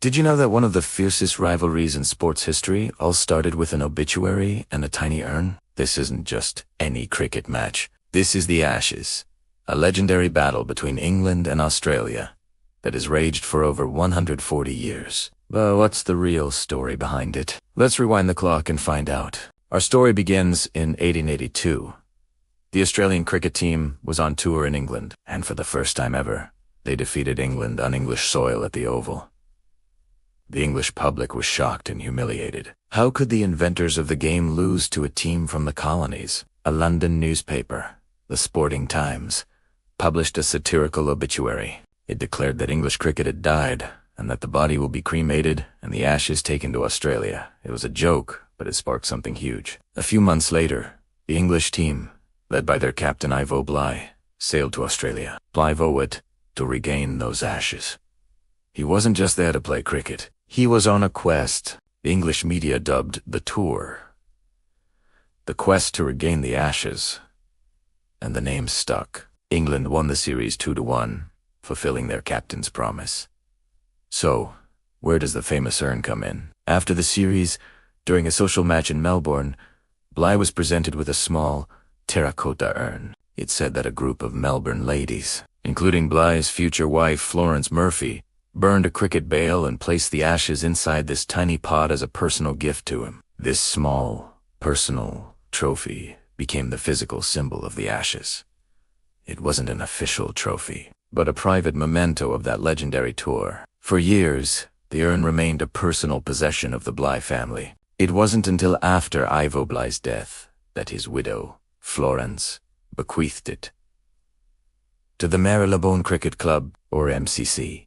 Did you know that one of the fiercest rivalries in sports history all started with an obituary and a tiny urn? This isn't just any cricket match. This is the Ashes, a legendary battle between England and Australia that has raged for over 140 years. But what's the real story behind it? Let's rewind the clock and find out. Our story begins in 1882. The Australian cricket team was on tour in England, and for the first time ever, they defeated England on English soil at the Oval. The English public was shocked and humiliated. How could the inventors of the game lose to a team from the colonies? A London newspaper, the Sporting Times, published a satirical obituary. It declared that English cricket had died, and that the body will be cremated and the ashes taken to Australia. It was a joke, but it sparked something huge. A few months later, the English team, led by their captain Ivo Bligh, sailed to Australia. Bligh vowed to regain those ashes. He wasn't just there to play cricket. He was on a quest the English media dubbed the Tour. The quest to regain the ashes. And the name stuck. England won the series 2-1, fulfilling their captain's promise. So, where does the famous urn come in? After the series, during a social match in Melbourne, Bligh was presented with a small terracotta urn. It said that a group of Melbourne ladies, including Bligh's future wife Florence Murphy, burned a cricket bale and placed the ashes inside this tiny pot as a personal gift to him. This small, personal trophy became the physical symbol of the ashes. It wasn't an official trophy, but a private memento of that legendary tour. For years, the urn remained a personal possession of the Bligh family. It wasn't until after Ivo Bligh's death that his widow, Florence, bequeathed it to the Marylebone Cricket Club, or MCC,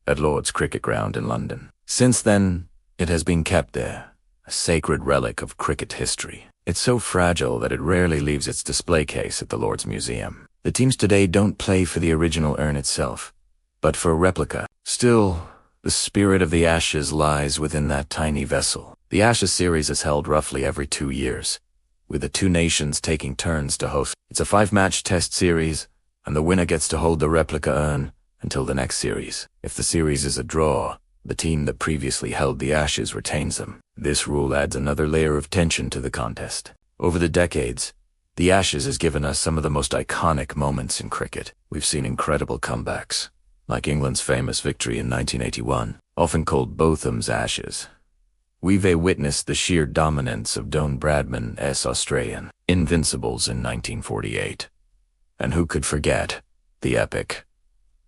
at Lord's Cricket Ground in London. Since then, it has been kept there, a sacred relic of cricket history. It's so fragile that it rarely leaves its display case at the Lord's Museum. The teams today don't play for the original urn itself, but for a replica. Still, the spirit of the Ashes lies within that tiny vessel. The Ashes series is held roughly every 2 years, with the two nations taking turns to host. It's a 5-match test series, and the winner gets to hold the replica urn until the next series. If the series is a draw, the team that previously held the Ashes retains them. This rule adds another layer of tension to the contest. Over the decades, the Ashes has given us some of the most iconic moments in cricket. We've seen incredible comebacks, like England's famous victory in 1981, often called Botham's Ashes. We've witnessed the sheer dominance of Don Bradman's Australian Invincibles in 1948. And who could forget the epic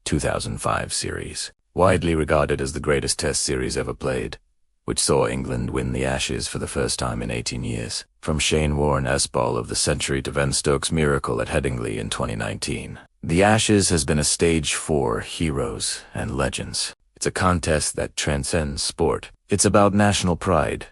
2005 series, widely regarded as the greatest test series ever played, which saw England win the Ashes for the first time in 18 years. From Shane Warne's ball of the century to Ben Stokes' miracle at Headingley in 2019. The Ashes has been a stage for heroes and legends. It's a contest that transcends sport. It's about national pride,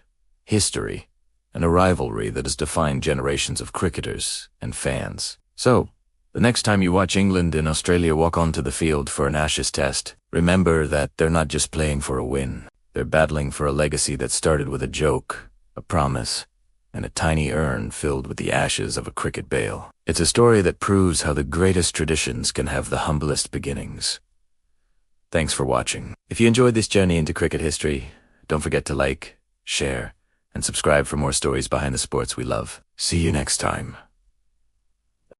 history, and a rivalry that has defined generations of cricketers and fans. So, the next time you watch England and Australia walk onto the field for an Ashes test, remember that they're not just playing for a win. They're battling for a legacy that started with a joke, a promise, and a tiny urn filled with the ashes of a cricket bale. It's a story that proves how the greatest traditions can have the humblest beginnings. Thanks for watching. If you enjoyed this journey into cricket history, don't forget to like, share, and subscribe for more stories behind the sports we love. See you next time.